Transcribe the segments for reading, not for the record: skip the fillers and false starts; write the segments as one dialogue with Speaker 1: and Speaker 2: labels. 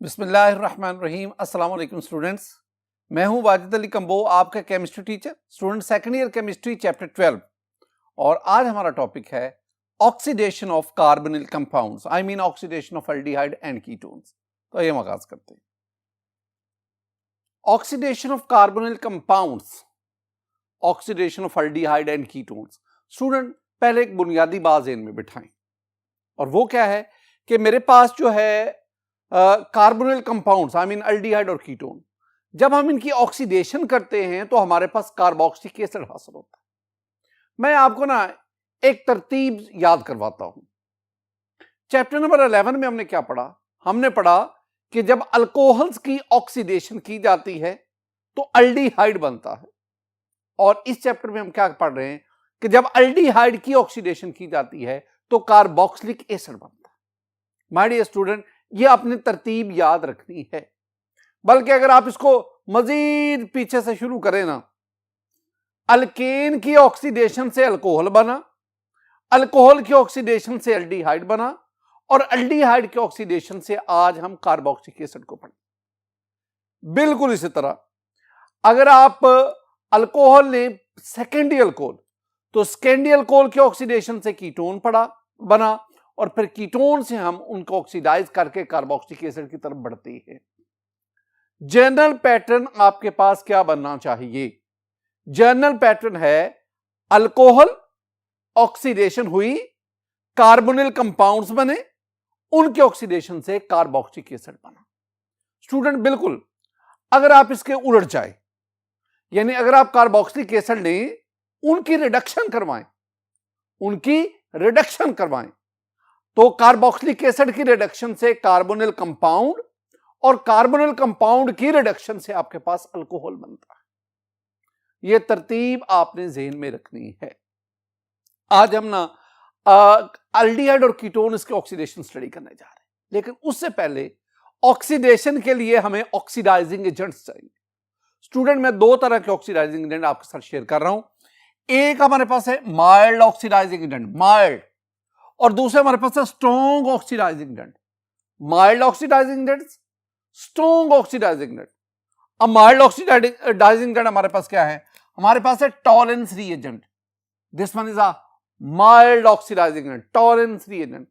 Speaker 1: बिस्मिल्लाहिर्रहमानिर्रहीम। अस्सलाम वालेकुम स्टूडेंट्स, मैं हूं वाजिद अली कंबो, आपका chemistry teacher. Student second year chemistry chapter 12 और आज हमारा टॉपिक है oxidation of carbonyl compounds, I mean oxidation of aldehyde and ketones. तो ये आगाज करते हैं। Oxidation of carbonyl compounds, oxidation of aldehyde and ketones. Student पहले एक बुनियादी बात ज़हन में बिठाएं, और वो क्या है कि मेरे पास जो है carbonyl compounds I mean aldehyde और कीटोन, जब हम इनकी ऑक्सीडेशन करते हैं तो हमारे पास कार्बोक्सिलिक एसिड हासिल होता है। मैं आपको ना एक तरतीब याद करवाता हूं। चैप्टर नंबर 11 में हमने क्या पढ़ा? हमने पढ़ा कि जब अल्कोहल्स की ऑक्सीडेशन की जाती है तो एल्डिहाइड बनता है, और इस चैप्टर में हम क्या पढ़ रहे हैं कि जब एल्डिहाइड की ऑक्सीडेशन की जाती है तो कार्बोक्सिलिक एसिड बनता है। माय डियर स्टूडेंट, ये अपनी तरतीब याद रखनी है, बल्कि अगर आप इसको मजीद पीछे से शुरू करें ना, अल्केन की ऑक्सीडेशन से अल्कोहल बना, अल्कोहल की ऑक्सीडेशन से एल्डिहाइड बना, और एल्डिहाइड की ऑक्सीडेशन से आज हम कार्बोक्सिलिक एसिड को पढ़ें। बिल्कुल इसी तरह अगर आप अल्कोहल ने सेकेंडरी अल्कोहल, तो सेकेंडरी अल्कोहल की ऑक्सीडेशन से कीटोन बना, और फिर कीटोन से हम उनको ऑक्सीडाइज करके कार्बोक्सिलिक एसिड की तरफ बढ़ते हैं। जनरल पैटर्न आपके पास क्या बनना चाहिए? जनरल पैटर्न है अल्कोहल ऑक्सीडेशन हुई, कार्बोनिल कंपाउंड्स बने, उनके ऑक्सीडेशन से कार्बोक्सिलिक एसिड बना। स्टूडेंट बिल्कुल अगर आप इसके उलट जाए, यानी अगर आप कार्बोक्सिलिक एसिड ने उनकी रिडक्शन करवाएं तो कार्बोक्सिलिक एसिड की रिडक्शन से कार्बोनिल कंपाउंड, और कार्बोनिल कंपाउंड की रिडक्शन से आपके पास अल्कोहल बनता है। यह तरतीब आपने ज़हन में रखनी है। आज हम ना एल्डिहाइड और कीटोन्स के ऑक्सीडेशन स्टडी करने जा रहे हैं, लेकिन उससे पहले ऑक्सीडेशन के लिए हमें ऑक्सीडाइजिंग एजेंट्स चाहिए। स्टूडेंट मैं दो तरह के ऑक्सीडाइजिंग एजेंट आपके साथ शेयर कर रहा हूं। एक हमारे पास है माइल्ड ऑक्सीडाइजिंग एजेंट, माइल्ड, और दूसरे हमारे पास है strong oxidising agent. Mild oxidising agent, strong oxidising agent. अब माइल्ड ऑक्सीडाइजिंग एजेंट हमारे पास क्या है? हमारे पास है Tollens reagent. This one is a mild oxidising agent, Tollens reagent.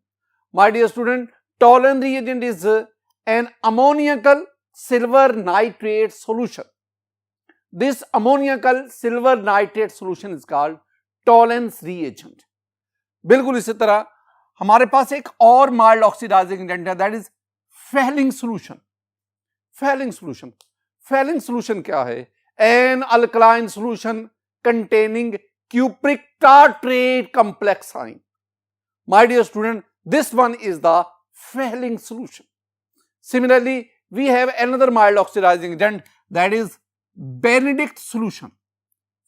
Speaker 1: My dear student, Tollens reagent is an ammoniacal silver nitrate solution. This ammoniacal silver nitrate solution is called Tollens reagent. बिल्कुल इसी तरह हमारे पास एक और mild oxidising agent है, that is Fehling solution. Fehling solution क्या है? An alkaline solution containing cupric tartrate complex ion. My dear student, this one is the Fehling solution. Similarly, we have another mild oxidizing agent, that is Benedict solution.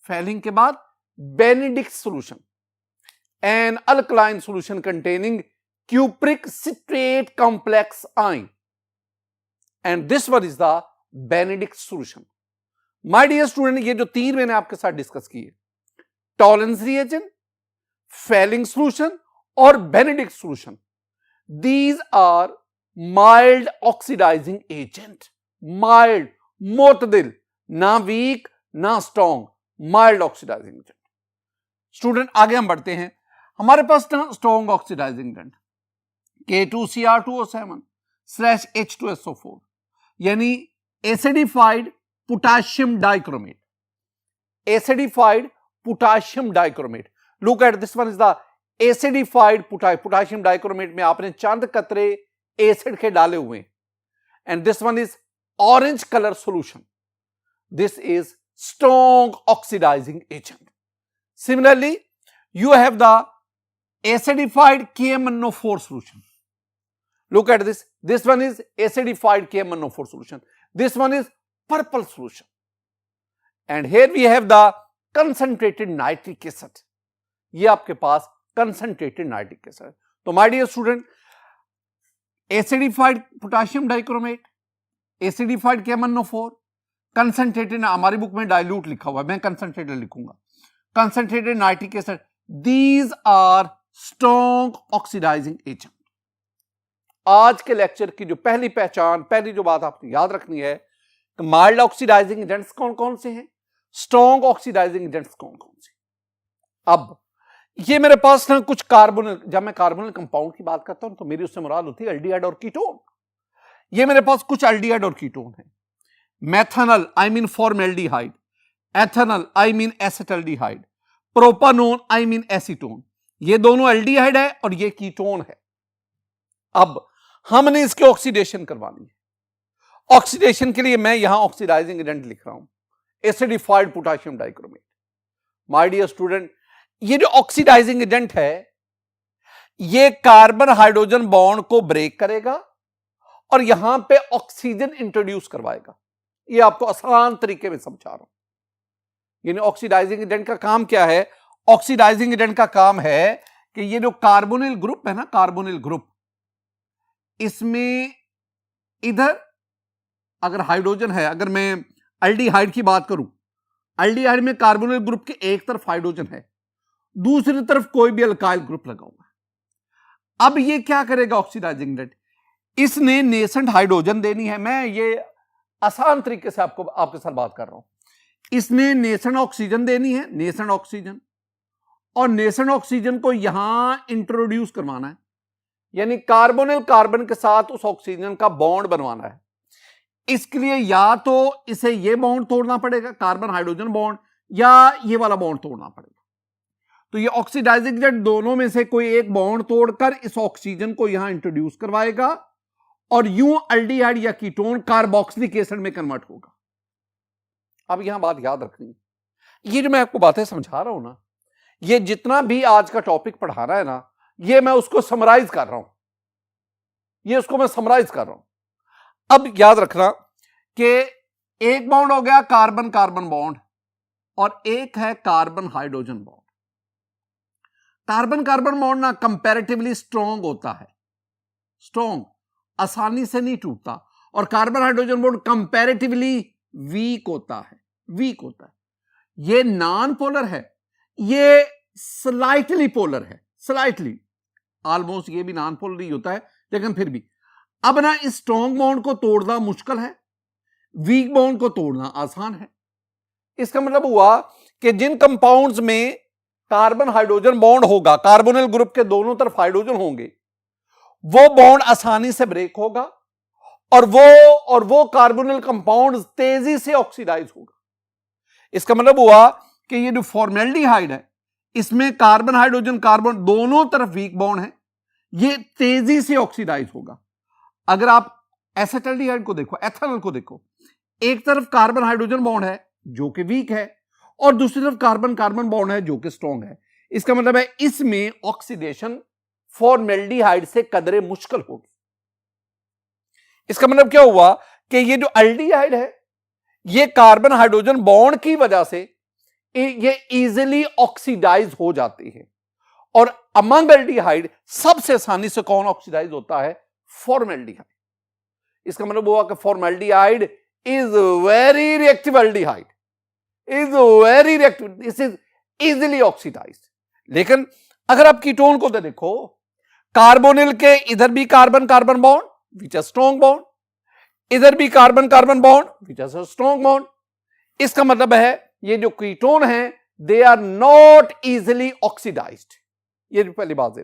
Speaker 1: Fehling के बाद Benedict solution, an alkaline solution containing cupric citrate complex ion, and this one is the Benedict solution. My dear student, ये जो तीन मैंने आपके साथ discuss किए, Tollens reagent, Fehling solution और Benedict solution, these are mild oxidising agent. Mild, मोतदिल, ना वीक ना strong, mild oxidising agent. Student आगे हम बढ़ते हैं। हमारे पास ना स्ट्रॉन्ग ऑक्सीडाइजिंग एजेंट K2Cr2O7/H2SO4, यानी acidified potassium dichromate. Acidified potassium dichromate, look at this one is the acidified potassium dichromate में आपने चंद कतरे एसिड के डाले हुए हैं, and this one is orange colour solution. This is strong oxidizing agent. Similarly, you have the acidified KMnO4 solution. Look at this. This one is acidified KMnO4 solution. This one is purple solution. And here we have the concentrated nitric acid. ये आपके पास concentrated nitric acid. तो my dear student, acidified potassium dichromate, acidified KMnO4, concentrated, हमारी book में dilute लिखा हुआ है, मैं concentrated लिखूंगा, concentrated nitric acid, these are strong oxidising agent. आज के लेक्चर की जो पहली पहचान, पहली जो बात आपको याद रखनी है कि माइल्ड ऑक्सीडाइजिंग एजेंट्स कौन कौन से हैं, स्ट्रॉन्ग ऑक्सीडाइजिंग एजेंट्स कौन कौन से। अब ये मेरे पास ना कुछ कार्बोनिल, जब मैं कार्बोनिल कंपाउंड की बात करता हूं तो मेरी उससे मुराद होती है एल्डिहाइड और कीटोन। ये मेरे पास कुछ एल्डिहाइड और कीटोन है। Methanal I mean formaldehyde, ethanal I mean acetaldehyde, propanone I mean acetone. ये दोनों एल्डिहाइड है और ये कीटोन है। अब हमने इसके ऑक्सीडेशन करवानी है। ऑक्सीडेशन के लिए मैं यहां ऑक्सीडाइजिंग एजेंट लिख रहा हूं, acidified potassium dichromate. My dear student, ये जो ऑक्सीडाइजिंग एजेंट है ये कार्बन हाइड्रोजन बॉन्ड को ब्रेक करेगा और यहां पे ऑक्सीजन इंट्रोड्यूस करवाएगा। ये आपको आसान तरीके में समझा रहा हूं। यानी ऑक्सीडाइजिंग एजेंट का काम क्या है? ऑक्सीडाइजिंग एजेंट का काम है कि ये जो कार्बोनिल ग्रुप है ना, कार्बोनिल ग्रुप, इसमें इधर अगर हाइड्रोजन है, अगर मैं एल्डिहाइड की बात करूं, एल्डिहाइड में कार्बोनिल ग्रुप के एक तरफ हाइड्रोजन है, दूसरी तरफ कोई भी अल्काइल ग्रुप लगा हुआ। अब ये क्या करेगा ऑक्सीडाइजिंग एजेंट? इसने नेसेंट हाइड्रोजन देनी है। मैं ये आसान तरीके से आपके साथ बात कर रहा हूं। इसने नेसेंट ऑक्सीजन देनी है, नेसेंट ऑक्सीजन, और नेसेंट ऑक्सीजन को यहां इंट्रोड्यूस करवाना है। यानी कार्बोनिल कार्बन के साथ उस ऑक्सीजन का बॉन्ड बनवाना है। इसके लिए या तो इसे ये बॉन्ड तोड़ना पड़ेगा, कार्बन हाइड्रोजन बॉन्ड, या ये वाला बॉन्ड तोड़ना पड़ेगा। तो ये ऑक्सीडाइजिंग एजेंट दोनों में से कोई एक बॉन्ड तोड़कर इस ऑक्सीजन को यहां इंट्रोड्यूस करवाएगा और यूं एल्डिहाइड या कीटोन कार्बोक्सिलिक एसिड में कन्वर्ट होगा। अब यहां बात याद रखनी है, ये जो मैं आपको बातें समझा रहा हूं ना, ये जितना भी आज का टॉपिक पढ़ाना है ना, ये मैं उसको समराइज कर रहा हूं, ये उसको मैं समराइज कर रहा हूं। अब याद रखना कि एक बॉन्ड हो गया कार्बन कार्बन बॉन्ड और एक है carbon hydrogen bond. Carbon carbon bond ना कंपैरेटिवली स्ट्रॉन्ग होता है, स्ट्रॉन्ग, आसानी से नहीं टूटता, और carbon hydrogen bond comparatively weak होता है, वीक होता है। ये नॉन पोलर है, ये स्लाइटली पोलर है, स्लाइटली, ऑलमोस्ट ये भी नॉन पोलर ही होता है, लेकिन फिर भी। अब ना इस स्ट्रॉन्ग बॉन्ड को तोड़ना मुश्किल है, वीक बॉन्ड को तोड़ना आसान है। इसका मतलब हुआ कि जिन कंपाउंड्स में कार्बन हाइड्रोजन बॉन्ड होगा, कार्बोनिल ग्रुप के दोनों तरफ हाइड्रोजन होंगे, वो बॉन्ड आसानी से ब्रेक होगा और वो कार्बोनिल कंपाउंड तेजी से ऑक्सीडाइज होगा। इसका मतलब हुआ कि ये जो फॉर्मेल्डिहाइड है, इसमें कार्बन हाइड्रोजन कार्बन दोनों तरफ वीक बॉन्ड है, ये तेजी से ऑक्सीडाइज होगा। अगर आप एसिटल्डिहाइड को देखो, एथेनॉल को देखो, एक तरफ कार्बन हाइड्रोजन बॉन्ड है जो कि वीक है और दूसरी तरफ कार्बन कार्बन बॉन्ड है जो कि स्ट्रॉन्ग है। इसका मतलब है इसमें ऑक्सीडेशन फॉर्मेल्डिहाइड से कदरे मुश्किल होगी। इसका मतलब क्या हुआ कि ये जो एल्डिहाइड है, ये कार्बन हाइड्रोजन बॉन्ड की वजह से ये इजीली ऑक्सीडाइज हो जाती है। और अमंग एल्डिहाइड सबसे आसानी से कौन ऑक्सीडाइज होता है? फॉर्मेल्डिहाइड। इसका मतलब हुआ कि formaldehyde is very reactive aldehyde, is very reactive, this is easily oxidized. लेकिन अगर आप कीटोन को देखो, कार्बोनिल के इधर भी carbon carbon bond which is strong bond, इधर भी carbon carbon bond which is strong bond. इसका मतलब है ये जो कीटोन है they are not easily oxidized. ये जो पहली बात है,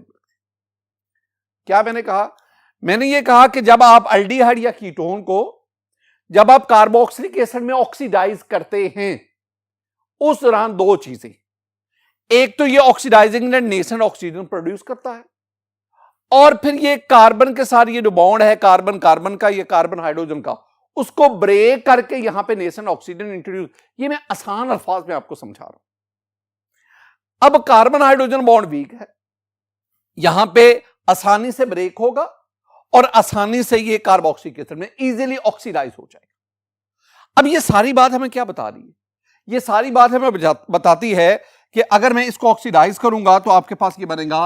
Speaker 1: क्या मैंने कहा? मैंने ये कहा कि जब आप एल्डिहाइड या कीटोन को जब आप कार्बोक्सिलिक एसिड में ऑक्सीडाइज करते हैं, उस दौरान दो चीजें, एक तो ये oxidizing agent nascent oxygen produce करता है, और फिर ये कार्बन के साथ ये जो बॉन्ड है कार्बन कार्बन का, ये कार्बन हाइड्रोजन का, उसको ब्रेक करके यहां पे नेसेंट ऑक्सीजन इंट्रोड्यूस। ये मैं आसान अल्फाज में आपको समझा रहा हूं। अब कार्बन हाइड्रोजन बॉन्ड वीक है, यहां पे आसानी से ब्रेक होगा और आसानी से ये कार्बोक्सिलिक एसिड में इजीली ऑक्सीडाइज हो जाएगा। अब ये सारी बात हमें क्या बता रही है? ये सारी बात हमें बताती है कि अगर मैं इसको ऑक्सीडाइज करूंगा तो आपके पास ये बनेगा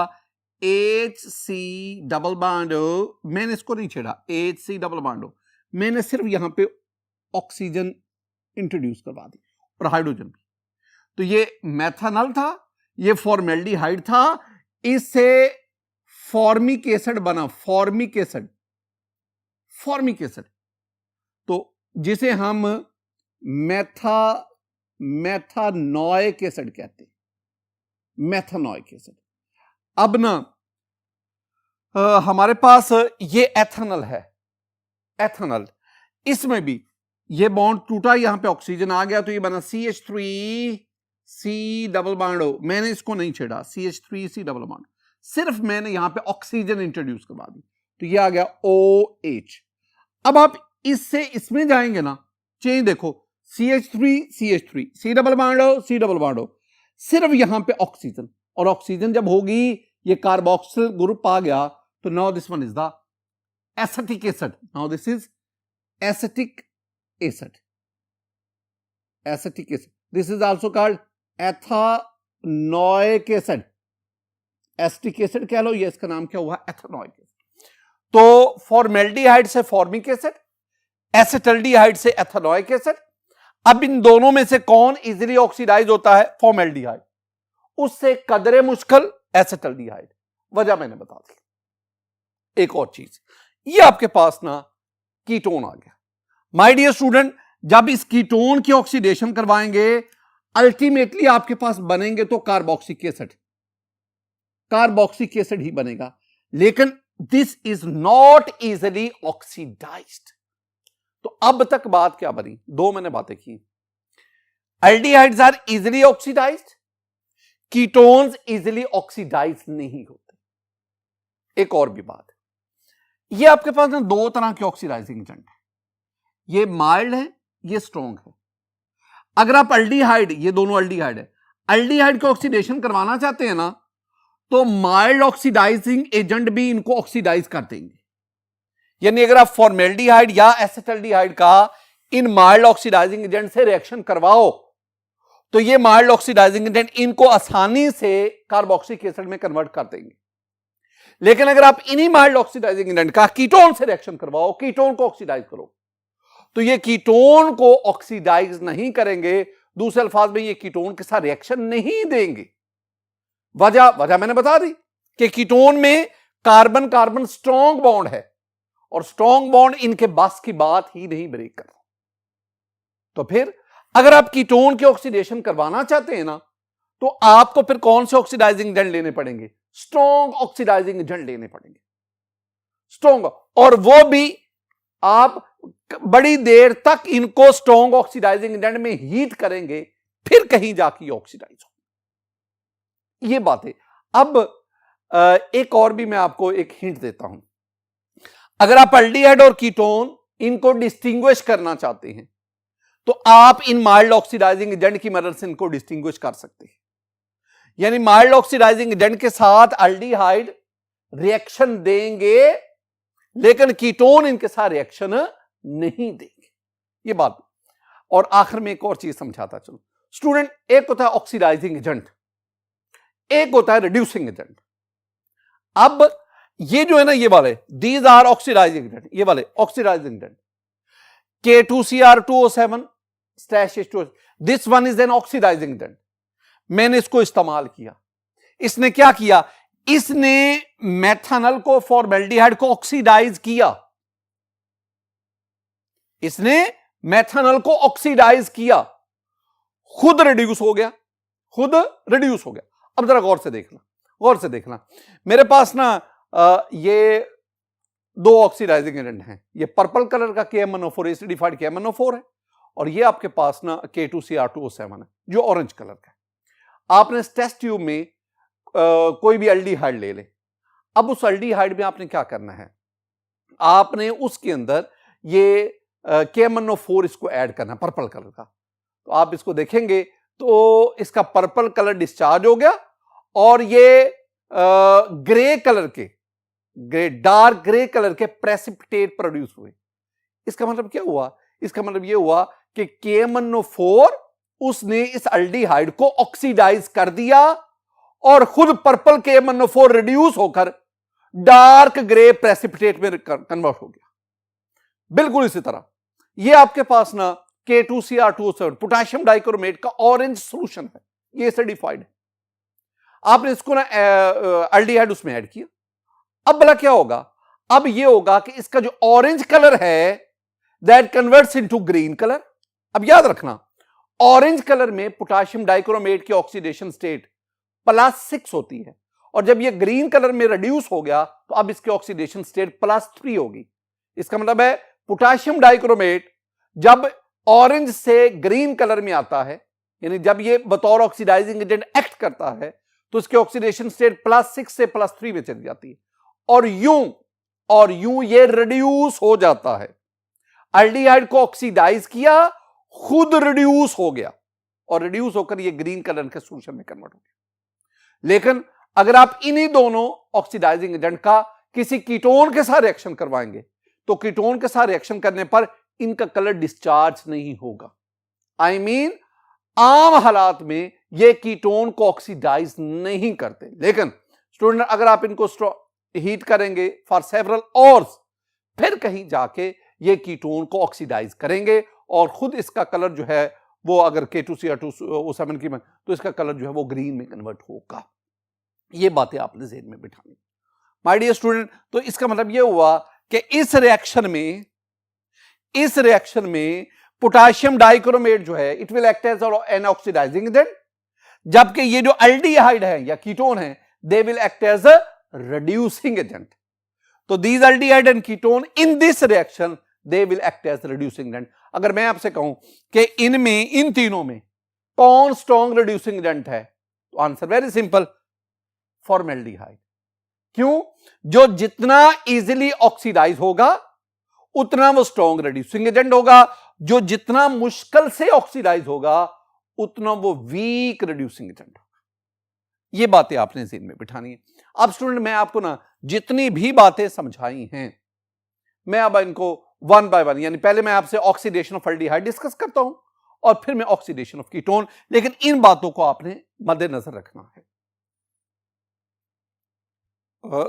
Speaker 1: HC डबल बॉन्ड। मैंने इसको नहीं छेड़ा, HC डबल बॉन्ड, मैंने सिर्फ यहां पे ऑक्सीजन इंट्रोड्यूस करवा दी और हाइड्रोजन भी। तो ये मेथनॉल था, ये फॉर्मेल्डिहाइड था, इससे फॉर्मिक एसिड बना, फॉर्मिक एसिड, फॉर्मिक एसिड, तो जिसे हम मेथानोइक एसिड कहते हैं, मेथानोइक एसिड। अब ना हमारे पास ये एथेनॉल है, एथेनॉल, इसमें भी ये बॉन्ड टूटा, यहां पे ऑक्सीजन आ गया तो ये बना CH3C डबल बॉन्ड O। मैंने इसको नहीं छेड़ा, CH3C डबल बॉन्ड, सिर्फ मैंने यहां पे ऑक्सीजन इंट्रोड्यूस करवा दी, तो ये आ गया OH। अब आप इससे इसमें जाएंगे ना, चेंज देखो, CH3 C double bond O, C double bond O, सिर्फ यहां पे ऑक्सीजन, और ऑक्सीजन जब होगी ये कार्बोक्सिल ग्रुप आ गया, तो now this one is the acetic acid, now this is acetic acid, acetic acid, this is also called ethanoic acid, acetic acid कह लो, ये इसका नाम क्या हुआ, एथेनोइक एसिड। तो फॉर्मेल्डिहाइड से फॉर्मिक एसिड, एसिटल्डिहाइड से एथेनोइक एसिड। अब इन दोनों में से कौन इजीली ऑक्सीडाइज होता है, फॉर्मेल्डिहाइड, उससे कदरे मुश्किल एसिटल्डिहाइड, वजह मैंने बता दी। एक और चीज, ये आपके पास ना कीटोन आ गया। माय डियर स्टूडेंट, जब इस कीटोन की ऑक्सीडेशन करवाएंगे, अल्टीमेटली आपके पास बनेंगे तो कार्बोक्सिक एसिड, कार्बोक्सिक एसिड ही बनेगा, लेकिन this is not easily oxidized. तो अब तक बात क्या बनी, दो मैंने बातें की, aldehydes are easily oxidized, ketones easily oxidize नहीं होते। एक और भी बात, ये आपके पास ना दो तरह के ऑक्सीडाइजिंग एजेंट है, ये माइल्ड है, ये स्ट्रॉन्ग है। अगर आप अल्डिहाइड, ये दोनों अल्डिहाइड है, अल्डिहाइड को ऑक्सीडेशन करवाना चाहते हैं ना, तो माइल्ड ऑक्सीडाइजिंग एजेंट भी इनको ऑक्सीडाइज कर देंगे। यानी अगर आप फॉर्मेल्डिहाइड या एसिटल्डिहाइड का इन माइल्ड ऑक्सीडाइजिंग एजेंट से रिएक्शन करवाओ, तो ये माइल्ड ऑक्सीडाइजिंग एजेंट इनको आसानी से कार्बोक्सिक एसिड में कन्वर्ट कर देंगे। लेकिन अगर आप इन्हीं माइल्ड ऑक्सीडाइजिंग एजेंट का कीटोन से रिएक्शन करवाओ, कीटोन को ऑक्सीडाइज करो, तो ये कीटोन को ऑक्सीडाइज नहीं करेंगे, दूसरे अल्फाज में ये कीटोन के साथ रिएक्शन नहीं देंगे। वजह मैंने बता दी कि कीटोन में कार्बन कार्बन स्ट्रॉन्ग बॉन्ड है, और स्ट्रॉन्ग बॉन्ड इनके बस की बात ही नहीं ब्रेक कर रहा। तो फिर अगर आप कीटोन की ऑक्सीडेशन करवाना चाहते हैं ना, तो आपको फिर कौन से ऑक्सीडाइजिंग एजेंट लेने पड़ेंगे, स्ट्रॉन्ग ऑक्सीडाइजिंग एजेंट लेने पड़ेंगे, स्ट्रॉन्ग, और वो भी आप बड़ी देर तक इनको स्ट्रॉन्ग ऑक्सीडाइजिंग एजेंट में हीट करेंगे, फिर कहीं जाके ऑक्सीडाइज हो। ये बातें। अब एक और भी मैं आपको एक हिंट देता हूं, अगर आप अल्डिहाइड और कीटोन इनको डिस्टिंग्विश करना चाहते हैं, तो आप इन माइल्ड ऑक्सीडाइजिंग एजेंट की मदद से इनको डिस्टिंग्विश कर सकते हैं। यानी माइल्ड ऑक्सीडाइजिंग एजेंट के साथ अल्डिहाइड रिएक्शन देंगे, लेकिन कीटोन इनके साथ रिएक्शन नहीं देंगे, ये बात। और आखिर में एक और चीज समझाता चलो स्टूडेंट, एक होता है ऑक्सीडाइजिंग एजेंट, एक होता है रिड्यूसिंग एजेंट। अब ये जो है ना, ये वाले, दीज आर ऑक्सीडाइजिंग एजेंट, ये वाले oxidizing agent, K2Cr2O7 H2O, this one is an oxidising agent. मैंने इसको इस्तेमाल किया, इसने क्या किया, इसने मेथनॉल को, फॉर्मेल्डिहाइड को ऑक्सीडाइज किया, इसने मेथनॉल को ऑक्सीडाइज किया, खुद रिड्यूस हो गया, खुद रिड्यूस हो गया। अब जरा गौर से देखना, गौर से देखना, मेरे पास ना ये दो ऑक्सीडाइजिंग एजेंट हैं, ये पर्पल कलर का KMnO4 एसिडिफाइड KMnO4 है, और ये आपके पास ना K2Cr2O7 है जो ऑरेंज कलर का है। आपने इस टेस्ट ट्यूब में कोई भी एल्डिहाइड ले ले, अब उस एल्डिहाइड में आपने क्या करना है, आपने उसके अंदर ये KMnO4 इसको ऐड करना, पर्पल कलर का। तो आप इसको देखेंगे तो इसका पर्पल कलर डिस्चार्ज हो गया, और ये ग्रे कलर के, डार्क ग्रे कलर के प्रेसिपिटेट प्रोड्यूस हुए। इसका मतलब क्या हुआ, इसका मतलब यह हुआ कि KMnO4 उसने इस एल्डिहाइड को ऑक्सीडाइज कर दिया, और खुद पर्पल KMnO4 रिड्यूस होकर डार्क ग्रे प्रेसिपिटेट में कन्वर्ट हो गया। बिल्कुल इसी तरह ये आपके पास ना K2Cr2O7 पोटेशियम डाइक्रोमेट का ऑरेंज सॉल्यूशन है, ये एसिडिफाइड है। आपने इसको ना एल्डिहाइड उसमें ऐड किया, अब भला क्या होगा, अब ये होगा कि इसका जो ऑरेंज कलर है that converts into green colour. अब याद रखना, ऑरेंज कलर में पोटेशियम डाइक्रोमेट की ऑक्सीडेशन स्टेट +6 होती है, और जब ये ग्रीन कलर में रिड्यूस हो गया तो अब इसकी ऑक्सीडेशन स्टेट +3 होगी। इसका मतलब है पोटेशियम डाइक्रोमेट जब ऑरेंज से ग्रीन कलर में आता है, यानी जब ये बतौर ऑक्सीडाइजिंग एजेंट एक्ट करता है, तो इसकी ऑक्सीडेशन स्टेट +6 से +3 में चली जाती है, और यूं ये रिड्यूस हो जाता है। एल्डिहाइड को ऑक्सीडाइज किया, खुद रिड्यूस हो गया, और रिड्यूस होकर ये ग्रीन कलर के सॉल्यूशन में कन्वर्ट हो गया। लेकिन अगर आप इन्हीं दोनों ऑक्सीडाइजिंग एजेंट का किसी कीटोन के साथ रिएक्शन करवाएंगे, तो कीटोन के साथ रिएक्शन करने पर इनका कलर डिस्चार्ज नहीं होगा। आई मीन आम हालात में ये कीटोन को ऑक्सीडाइज नहीं करते। लेकिन स्टूडेंट, अगर आप इनको हीट करेंगे फॉर सेवरल आवर्स, फिर कहीं जाके ये कीटोन को ऑक्सीडाइज करेंगे, और खुद इसका कलर जो है वो अगर K2Cr2O7 की तो इसका कलर जो है वो ग्रीन में कन्वर्ट होगा। ये बातें आपने ज़हन में बिठानी माय डियर स्टूडेंट। तो इसका मतलब ये हुआ कि इस रिएक्शन में पोटेशियम डाइक्रोमेट जो है it will act as an oxidising agent, जबकि ये जो एल्डिहाइड है या कीटोन है they will act as a reducing agent. तो these aldehyde and ketone in this reaction they will act as reducing agent. अगर मैं आपसे कहूं कि इन तीनों में कौन स्ट्रॉन्ग रिड्यूसिंग एजेंट है, तो आंसर वेरी सिंपल, फॉर्मेल्डिहाइड। क्यों? जो जितना इजीली ऑक्सीडाइज होगा उतना वो स्ट्रॉन्ग रिड्यूसिंग एजेंट होगा, जो जितना मुश्किल से ऑक्सीडाइज होगा उतना वो वीक रिड्यूसिंग एजेंट होगा। ये बातें आपने ज़हन में बिठानी है। अब स्टूडेंट, मैं आपको ना जितनी भी बातें समझाई हैं, मैं अब इनको वन बाय वन, यानी पहले मैं आपसे ऑक्सीडेशन ऑफ एल्डिहाइड डिस्कस करता हूं और फिर मैं ऑक्सीडेशन ऑफ कीटोन, लेकिन इन बातों को आपने मद्देनजर रखना है।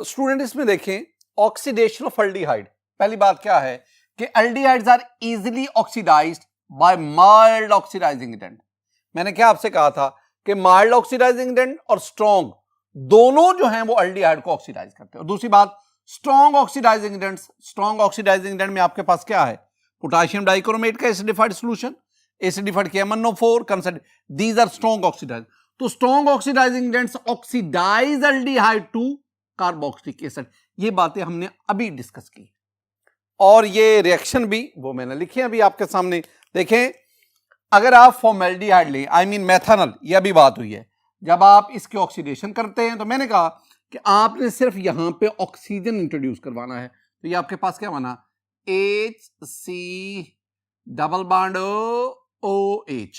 Speaker 1: स्टूडेंट, इसमें देखें ऑक्सीडेशन ऑफ एल्डिहाइड, पहली बात क्या है कि aldehydes are easily oxidized by mild oxidising agent. मैंने क्या आपसे कहा था कि माइल्ड ऑक्सीडाइजिंग एजेंट और स्ट्रॉन्ग दोनों जो हैं वो एल्डिहाइड को ऑक्सीडाइज करते हैं। और दूसरी बात, स्ट्रॉन्ग ऑक्सीडाइजिंग एजेंट में आपके पास क्या है, पोटेशियम डाइक्रोमेट का acidified solution, acidified KMnO4 concert, these are strong oxidise. तो strong oxidising agents oxidise aldehyde to carboxylic acid. ये बातें हमने अभी डिस्कस की, और ये रिएक्शन भी वो मैंने लिखी है अभी आपके सामने। देखें, अगर आप फॉर्मेल्डिहाइड लें, आई मीन मेथनॉल, ये भी बात हुई है, जब आप इसकी ऑक्सीडेशन करते हैं तो मैंने कहा कि आपने सिर्फ यहां पे ऑक्सीजन इंट्रोड्यूस करवाना है। तो ये आपके पास क्या बना, HC डबल बॉन्ड OH।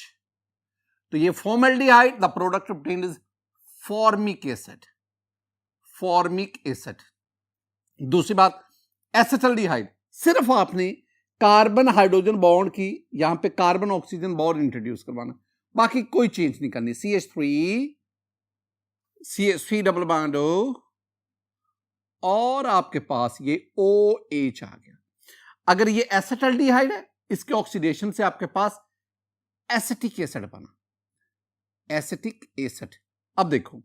Speaker 1: तो ये formaldehyde, the product obtained is formic acid. दूसरी बात, एसिटल्डिहाइड, सिर्फ आपने कार्बन हाइड्रोजन बॉन्ड की यहां पे कार्बन ऑक्सीजन बॉन्ड इंट्रोड्यूस करवाना, बाकी कोई चेंज नहीं करनी। CH3 डबल बॉन्ड O, और आपके पास ये OH आ गया। अगर ये एसिटल्डिहाइड है, इसके ऑक्सीडेशन से आपके पास एसिटिक एसिड बना, एसिटिक एसिड। अब देखो,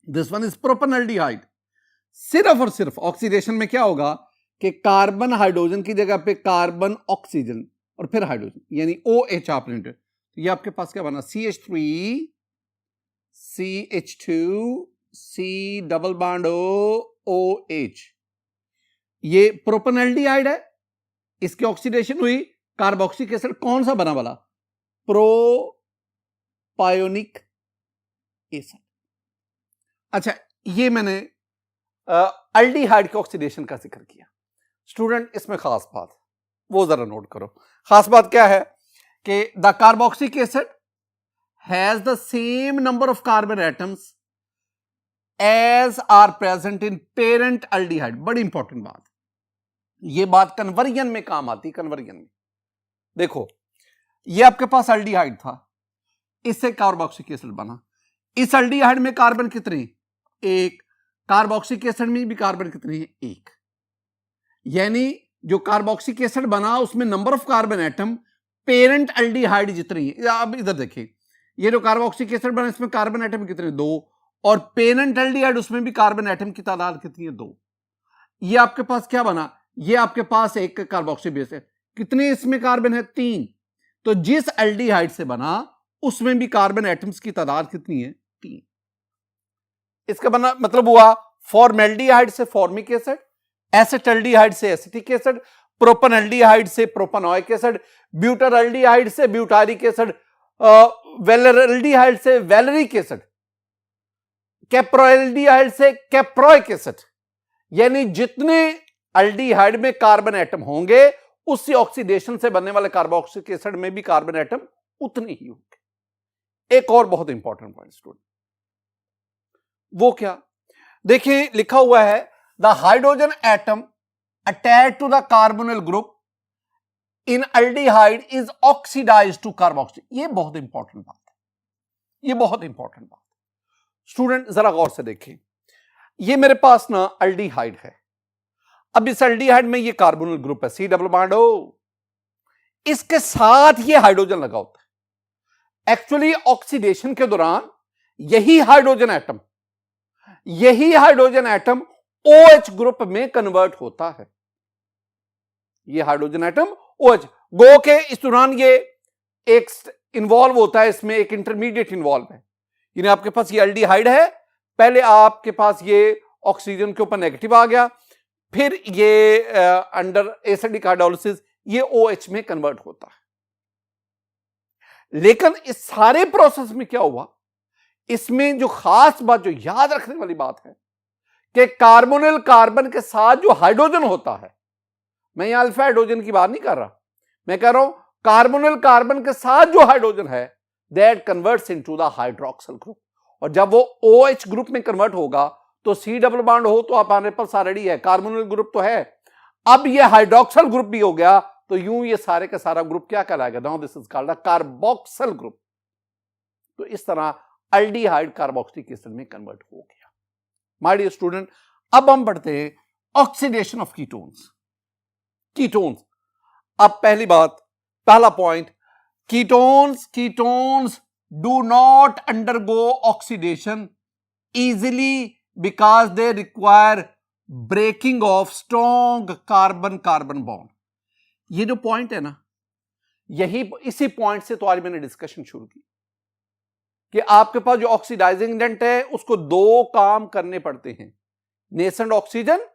Speaker 1: दिस वन इज प्रोपेनल्डिहाइड। सिर्फ और सिर्फ ऑक्सीडेशन में क्या होगा कि कार्बन हाइड्रोजन की जगह पे कार्बन ऑक्सीजन और फिर हाइड्रोजन, यानी OH आपने, तो ये आपके पास क्या बना, CH3 CH2 C double bond OH। ये प्रोपेनल्डिहाइड है, इसकी ऑक्सीडेशन हुई, कार्बोक्सिलिक एसिड कौन सा बना वाला, प्रोपायोनिक एसिड। अच्छा, ये मैंने एल्डिहाइड के ऑक्सीडेशन का जिक्र किया। स्टूडेंट, इसमें खास बात वो जरा नोट करो। खास बात क्या है कि the carboxylic acid has the same number of carbon atoms as are present in parent aldehyde. बड़ी इंपॉर्टेंट बात, ये बात कन्वर्जन में काम आती। कन्वर्जन में देखो, ये आपके पास एल्डिहाइड था, इससे कार्बोक्सिलिक एसिड बना। इस एल्डिहाइड में कार्बन कितने, एक। कार्बोक्सिलिक एसिड में भी कार्बन कितने हैं, एक। यानी जो कार्बोक्सिलिक एसिड बना उसमें number of carbon atom parent aldehyde जितनी है। अब इधर देखिए, ये जो कार्बोक्सिलिक एसिड बना इसमें कार्बन एटम कितने, दो, और पेरेंट एल्डिहाइड उसमें भी कार्बन एटम की तादाद कितनी है, दो। ये आपके पास क्या बना, ये आपके पास एक कार्बोक्सिल बेस है, कितने इसमें कार्बन है, 3। तो जिस एल्डिहाइड से बना उसमें भी कार्बन एटम्स की तादाद कितनी है, 3। इसका बना मतलब हुआ फॉर्मेल्डिहाइड से फॉर्मिक एसिड, एसिटल्डिहाइड से एसिटिक एसिड, प्रोपनल्डिहाइड से प्रोपनोइक एसिड, ब्यूटारल्डिहाइड से ब्यूटारिक एसिड, वेलरल्डिहाइड से वेलरिक एसिड, कैप्रोल्डिहाइड से कैप्रोइक एसिड। यानी जितने अल्डिहाइड में कार्बन एटम होंगे उसी ऑक्सीडेशन से बनने वाले कार्बोक्सिलिक एसिड में भी कार्बन एटम उतने ही होंगे। एक और बहुत इंपॉर्टेंट पॉइंट स्टूडेंट, वो क्या, देखिए लिखा हुआ है the hydrogen atom attach to the carbonyl group in aldehyde is oxidize to carboxyl. ये बहुत इंपॉर्टेंट बात है, ये बहुत इंपॉर्टेंट बात है स्टूडेंट, जरा गौर से देखें। ये मेरे पास ना अल्डिहाइड है, अब इस अल्डिहाइड में ये कार्बोनिल ग्रुप है, सी डबल बॉन्ड ओ, इसके साथ ये हाइड्रोजन लगा होता है। एक्चुअली ऑक्सीडेशन के दौरान यही हाइड्रोजन एटम OH ग्रुप में कन्वर्ट होता है। ये हाइड्रोजन एटम OH गो के इस दौरान ये एक इन्वॉल्व होता है, इसमें एक इंटरमीडिएट इन्वॉल्व है। यानी आपके पास ये एल्डिहाइड है, पहले आपके पास ये ऑक्सीजन के ऊपर नेगेटिव आ गया, फिर ये अंडर एसिडिक हाइड्रोलिसिस ये OH में कन्वर्ट होता है। लेकिन इस सारे प्रोसेस में क्या हुआ, इसमें जो खास बात, जो याद रखने वाली बात है कि कार्बोनिल कार्बन के साथ जो हाइड्रोजन होता है, मैं यहां अल्फा हाइड्रोजन की बात नहीं कर रहा, मैं कह रहा हूं कार्बोनिल कार्बन के साथ जो हाइड्रोजन है that converts into the hydroxyl group. और जब वो OH ग्रुप में कन्वर्ट होगा तो सी डबल बॉन्ड हो तो हमारे पास ऑलरेडी है, कार्बोनिल ग्रुप तो है, अब ये हाइड्रोक्सिल ग्रुप भी हो गया तो यूं ये सारे का सारा ग्रुप क्या कहलाएगा, now this is called the carboxyl group. तो इस तरह अल्डिहाइड कार्बोक्सिलिक एसिड में कन्वर्ट हो गया। माय डियर स्टूडेंट, अब हम पढ़ते हैं ऑक्सीडेशन ऑफ कीटोन्स। अब पहली बात, पहला point, ketones do not undergo oxidation easily because they require breaking of strong carbon carbon bond. ये जो पॉइंट है ना, इसी पॉइंट से तो आज मैंने डिस्कशन शुरू की कि आपके पास जो ऑक्सीडाइजिंग एजेंट है उसको 2 काम करने पड़ते हैं, नेसेंट ऑक्सीजन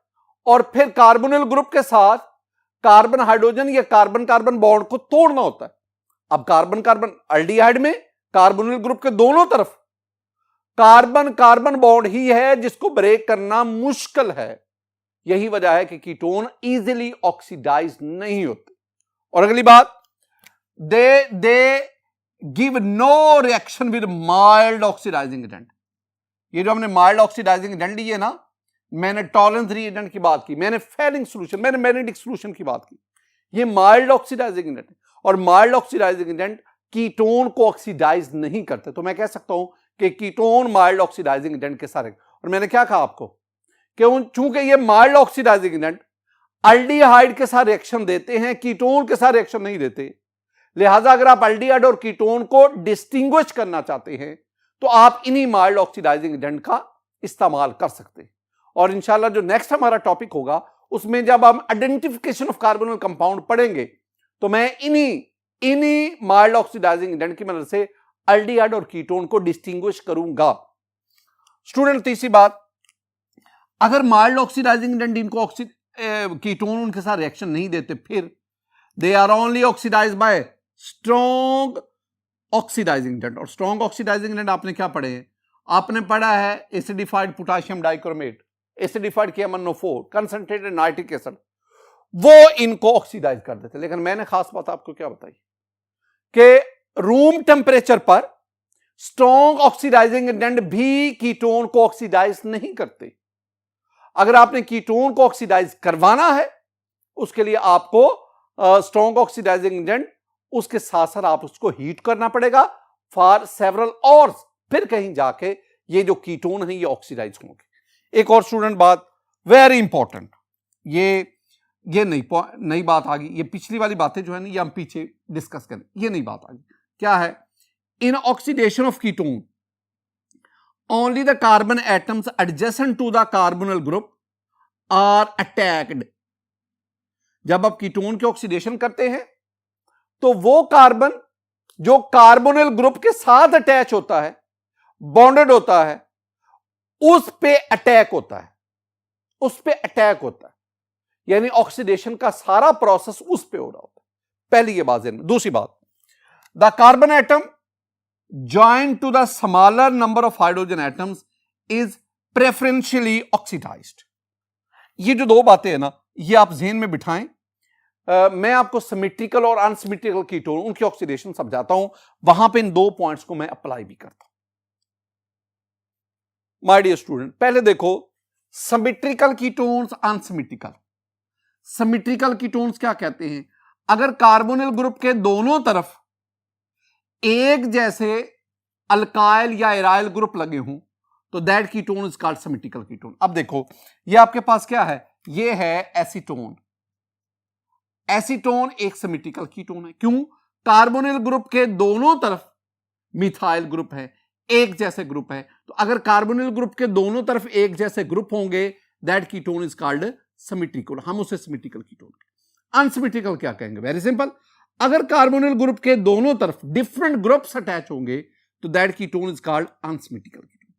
Speaker 1: और फिर कार्बोनिल ग्रुप के साथ कार्बन हाइड्रोजन या कार्बन कार्बन बॉन्ड को तोड़ना होता है। अब कार्बन कार्बन अल्डिहाइड में कार्बोनिल ग्रुप के दोनों तरफ कार्बन कार्बन बॉन्ड ही है जिसको ब्रेक करना मुश्किल है। यही वजह है कि कीटोन इजीली ऑक्सीडाइज नहीं होते। और अगली बात, they give no reaction with mild oxidising agent. ये जो हमने माइल्ड ऑक्सीडाइजिंग एजेंट लिए ना, मैंने टॉलरेंस रिएजेंट की बात की, मैंने फेलिंग सॉल्यूशन, मैंने मैग्नेटिक सॉल्यूशन की बात की, ये माइल्ड ऑक्सीडाइजिंग एजेंट है। और माइल्ड ऑक्सीडाइजिंग एजेंट कीटोन को ऑक्सीडाइज नहीं करते। तो मैं कह सकता हूं कि कीटोन माइल्ड ऑक्सीडाइजिंग एजेंट के सारे। और मैंने क्या कहा आपको कि चूंकि ये माइल्ड ऑक्सीडाइजिंग एजेंट अल्डिहाइड के साथ रिएक्शन देते हैं, कीटोन के साथ रिएक्शन नहीं देते, लिहाजा अगर आप अल्डिहाइड और कीटोन को डिस्टिंग्विश करना चाहते हैं तो आप इन्हीं माइल्ड ऑक्सीडाइजिंग एजेंट का इस्तेमाल कर सकते हैं। और इंशाल्लाह जो नेक्स्ट हमारा टॉपिक होगा उसमें जब हम आइडेंटिफिकेशन ऑफ कार्बोनिल कंपाउंड पढ़ेंगे तो मैं इन्हीं माइल्ड ऑक्सीडाइजिंग एजेंट की मदद से अल्डिहाइड और कीटोन को डिस्टिंग्विश करूंगा। स्टूडेंट, तीसरी बात, अगर माइल्ड ऑक्सीडाइजिंग एजेंट इनको कीटोन उनके साथ रिएक्शन नहीं देते, फिर they are only oxidized by strong oxidising agent. और स्ट्रॉन्ग ऑक्सीडाइजिंग एजेंट आपने क्या पढ़े हैं, आपने पढ़ा है acidified potassium dichromate, acidified KMnO4, concentrated nitric acid, वो इनको ऑक्सीडाइज कर देते। लेकिन मैंने खास बात आपको क्या बताई कि रूम टेम्परेचर पर स्ट्रॉन्ग ऑक्सीडाइजिंग एजेंट भी कीटोन को ऑक्सीडाइज नहीं करते। अगर आपने कीटोन को ऑक्सीडाइज करवाना है उसके लिए आपको स्ट्रॉन्ग ऑक्सीडाइजिंग एजेंट उसके साथ साथ आप उसको हीट करना पड़ेगा फॉर सेवरल आवर्स, फिर कहीं जाके ये जो कीटोन है ये ऑक्सीडाइज होंगे। एक और स्टूडेंट बात वेरी इंपॉर्टेंट, ये नई बात आ गई, ये पिछली वाली बातें जो है ना ये हम पीछे डिस्कस करें, ये नई बात आ गई। क्या है, in oxidation of ketone only the carbon atoms adjacent to the carbonyl group are attacked. जब आप कीटोन के ऑक्सीडेशन करते हैं तो वो कार्बन जो कार्बोनिल ग्रुप के साथ अटैच होता है, बॉन्डेड होता है, उस पे अटैक होता है, उस पे अटैक होता है, यानी ऑक्सीडेशन का सारा प्रोसेस उस पे हो रहा होता है। पहली ये बात है। दूसरी बात, the carbon atom join to the smaller number of hydrogen atoms is preferentially oxidized. ये जो दो बातें हैं ना, ये आप ज़हन में बिठाएं। मैं आपको सिमेट्रिकल और अनसिमेट्रिकल कीटोन उनकी ऑक्सीडेशन समझाता हूं, वहां पे इन दो पॉइंट्स को मैं अप्लाई भी करता हूं। माय डियर स्टूडेंट, पहले देखो symmetrical ketones, unsymmetrical. Symmetrical ketones क्या कहते हैं? अगर कार्बोनिल ग्रुप के दोनों तरफ एक जैसे अल्काइल या एराइल ग्रुप लगे हों तो that ketone is called symmetrical ketone. अब देखो ये आपके पास क्या है, ये है एसीटोन। एसीटोन एक सिमेट्रिकल कीटोन है। क्यों? कार्बोनिल ग्रुप के दोनों तरफ मिथाइल ग्रुप है, एक जैसे ग्रुप है। तो अगर कार्बोनिल ग्रुप के दोनों तरफ एक जैसे ग्रुप होंगे that ketone is called symmetrical, हम उसे सिमेट्रिकल कीटोन। अनसिमेट्रिकल क्या कहेंगे? वेरी सिंपल, अगर कार्बोनिल ग्रुप के दोनों तरफ डिफरेंट ग्रुप्स अटैच होंगे तो that ketone is called unsymmetrical ketone.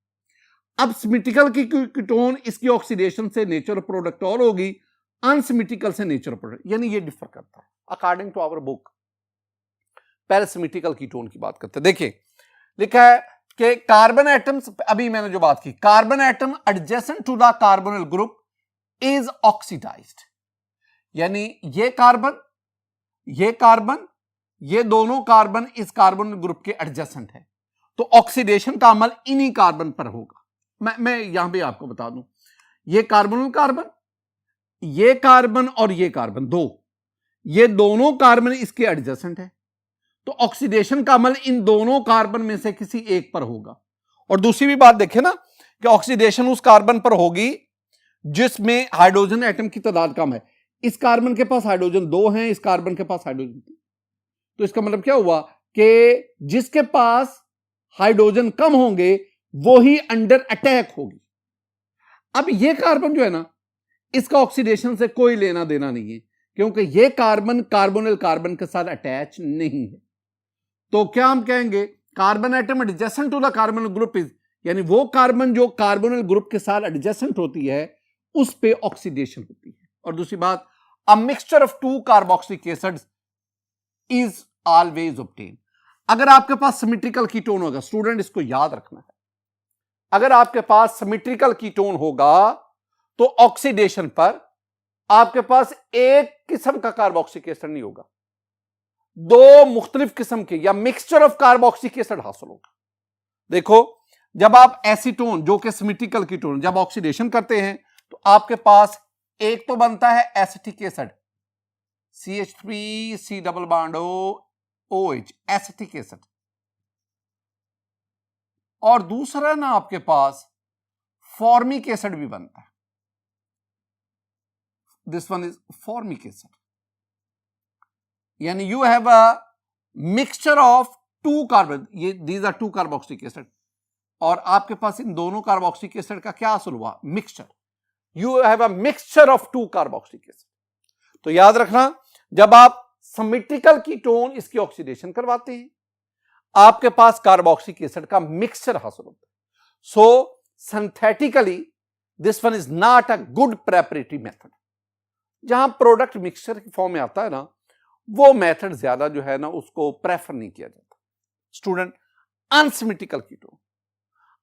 Speaker 1: अब सिमेट्रिकल की कीटोन, इसकी ऑक्सीडेशन से नेचर प्रोडक्ट और होगी, अनसिमेट्रिकल से नेचर प्रोडक्ट, यानी ये डिफर करता है अकॉर्डिंग टू आवर बुक। पहले सिमेट्रिकल कीटोन की बात करते हैं। देखिए लिखा है कि कार्बन एटम्स, अभी मैंने जो बात की, carbon atom adjacent to the carbonyl group is oxidized, यानी ये कार्बन, ये कार्बन, ये दोनों कार्बन इस कार्बन ग्रुप के एडजेसेंट है, तो ऑक्सीडेशन का अमल इन्हीं कार्बन पर होगा। मैं यहां भी आपको बता दूं, ये कार्बोनिल कार्बन, ये कार्बन और ये कार्बन दो, ये दोनों कार्बन इसके एडजेसेंट है, तो ऑक्सीडेशन का अमल इन दोनों कार्बन में से किसी एक पर होगा। और दूसरी भी बात देखें ना कि ऑक्सीडेशन उस कार्बन पर होगी जिसमें हाइड्रोजन एटम की तादाद कम है। इस कार्बन के पास हाइड्रोजन 2 हैं, इस कार्बन के पास हाइड्रोजन 3, तो इसका मतलब क्या हुआ कि जिसके पास हाइड्रोजन कम होंगे वो ही अंडर अटैक होगी। अब ये कार्बन जो है ना, इसका ऑक्सीडेशन से कोई लेना देना नहीं है, क्योंकि ये कार्बन कार्बोनिल कार्बन के साथ अटैच नहीं है। तो क्या हम कहेंगे, carbon atom adjacent to the carbonyl group is, यानी वो कार्बन जो कार्बोनिल ग्रुप के साथ एडजेसेंट होती है उस पे ऑक्सीडेशन होती है। और दूसरी बात, a mixture of two carboxylic acids is always obtain. अगर आपके पास सिमेट्रिकल कीटोन होगा, स्टूडेंट इसको याद रखना है, अगर आपके पास सिमेट्रिकल कीटोन होगा तो ऑक्सीडेशन पर आपके पास एक किस्म का कार्बोक्सिलिक एसिड नहीं होगा, दो मुख्तलिफ किस्म के या मिक्सचर ऑफ कार्बोक्सिलिक एसिड हासिल होगा। देखो जब आप एसीटोन जो कि सिमेट्रिकल कीटोन जब ऑक्सीडेशन करते हैं तो आपके पास एक तो बनता है acetic acid CH3 double bond OH, acetic acid, और दूसरा ना आपके पास फॉर्मिक एसिड भी बनता है। This one is formic acid, यानी you have a mixture of two carbon, ये these are two carboxylic acid, और आपके पास इन दोनों कार्बोक्सिलिक एसिड का क्या हासिल हुआ, mixture. You have a mixture of two carboxylic acid. तो याद रखना, जब आप सिमेट्रिकल कीटोन इसकी ऑक्सीडेशन करवाते हैं आपके पास कार्बोक्सिलिक एसिड का मिक्सचर हासिल होता है। So synthetically this one is not a good preparatory method. जहां प्रोडक्ट मिक्सचर की फॉर्म में आता है ना, वो मेथड ज्यादा जो है ना उसको प्रेफर नहीं किया जाता। Student, unsymmetrical ketone,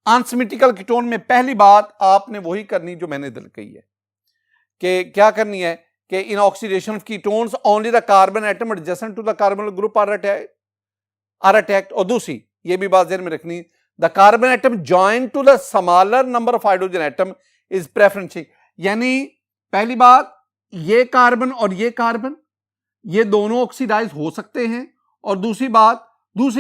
Speaker 1: unsymmetrical ketone में पहली बात आपने वही करनी जो मैंने दिल कही है कि क्या करनी है कि in oxidation of ketones only the carbon atom adjacent to the carbonyl group are attacked. और दूसरी ये भी बात ध्यान में रखनी, the carbon atom join to the smaller number of hydrogen atom is preferential, यानी पहली बात ये कार्बन और ये कार्बन ये दोनों ऑक्सीडाइज हो सकते हैं, और दूसरी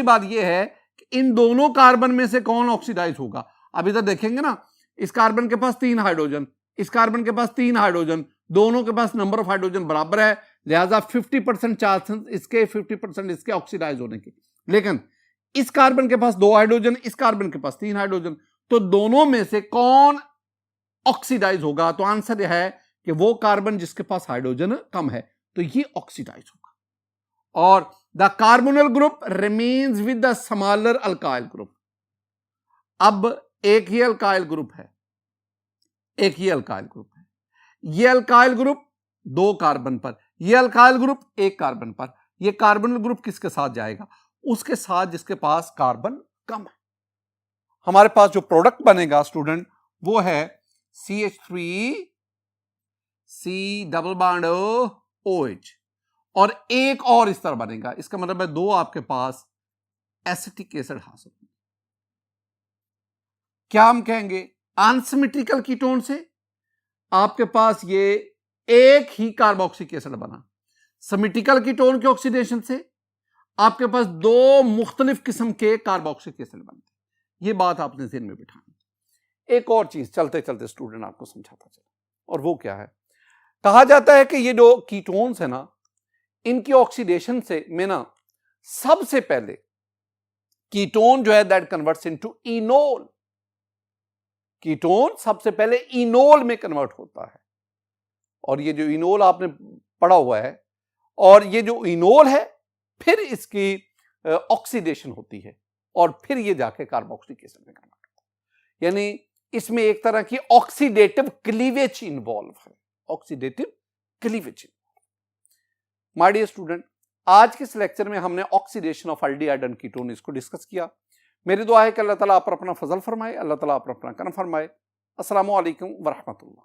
Speaker 1: बात ये है कि इन दोनों कार्बन में से कौन ऑक्सीडाइज होगा। अब इधर देखेंगे ना, इस कार्बन के पास 3 हाइड्रोजन, इस कार्बन के पास 3 हाइड्रोजन, दोनों के पास नंबर ऑफ हाइड्रोजन बराबर है, लिहाजा 50% चांसेस इसके 50% इसके ऑक्सीडाइज होने के। लेकिन इस कार्बन के पास 2 हाइड्रोजन, इस कार्बन के पास 3 हाइड्रोजन, तो दोनों में से कौन ऑक्सीडाइज होगा? तो आंसर यह है कि वो कार्बन जिसके पास हाइड्रोजन कम है तो ये ऑक्सीडाइज होगा और the carbonyl group remains with the smaller alkyl group. अब एक ही अल्काइल ग्रुप है, एक ही अल्काइल ग्रुप है, ये अल्काइल ग्रुप 2 कार्बन पर, ये अल्काइल ग्रुप 1 कार्बन पर। ये कार्बोनिल ग्रुप किसके साथ जाएगा? उसके साथ जिसके पास कार्बन कम है। हमारे पास जो प्रोडक्ट बनेगा स्टूडेंट वो है CH3 C double bond OH और एक और इस तरह बनेगा। इसका मतलब है 2 आपके पास एसिटिक एसिड हासिल होंगे। क्या हम कहेंगे? अनसिमेट्रिकल कीटोन से आपके पास ये एक ही कार्बोक्सिलिक एसिड बना। सिमेट्रिकल कीटोन के ऑक्सीडेशन से आपके पास 2 मुख्तलिफ किस्म के कार्बोक्सिलिक एसिड बनते। ये बात आपने ज़हन में बिठानी। एक और चीज चलते चलते स्टूडेंट आपको समझाता चला, और वो क्या है? कहा जाता है कि ये जो कीटोन्स है ना, इनकी ऑक्सीडेशन से में ना सबसे पहले कीटोन जो है that converts into enol. Ketone सबसे पहले इनोल में कन्वर्ट होता है, और ये जो इनोल आपने पढ़ा हुआ है, और ये जो इनोल है फिर इसकी ऑक्सीडेशन होती है और फिर ये जाके कार्बोक्सिलिक एसिड में कन्वर्ट होता है। यानी इसमें एक तरह की ऑक्सीडेटिव क्लीवेज इन्वॉल्व है, oxidative cleavage. My dear student, आज के इस लेक्चर में हमने oxidation of aldehyde and ketone इसको डिस्कस किया। मेरी दुआ है कि अल्लाह ताला आप पर अपना फजल फरमाए, अल्लाह ताला आप पर अपना करम फरमाए। अस्सलामु अलैकुम व रहमतुल्लाह।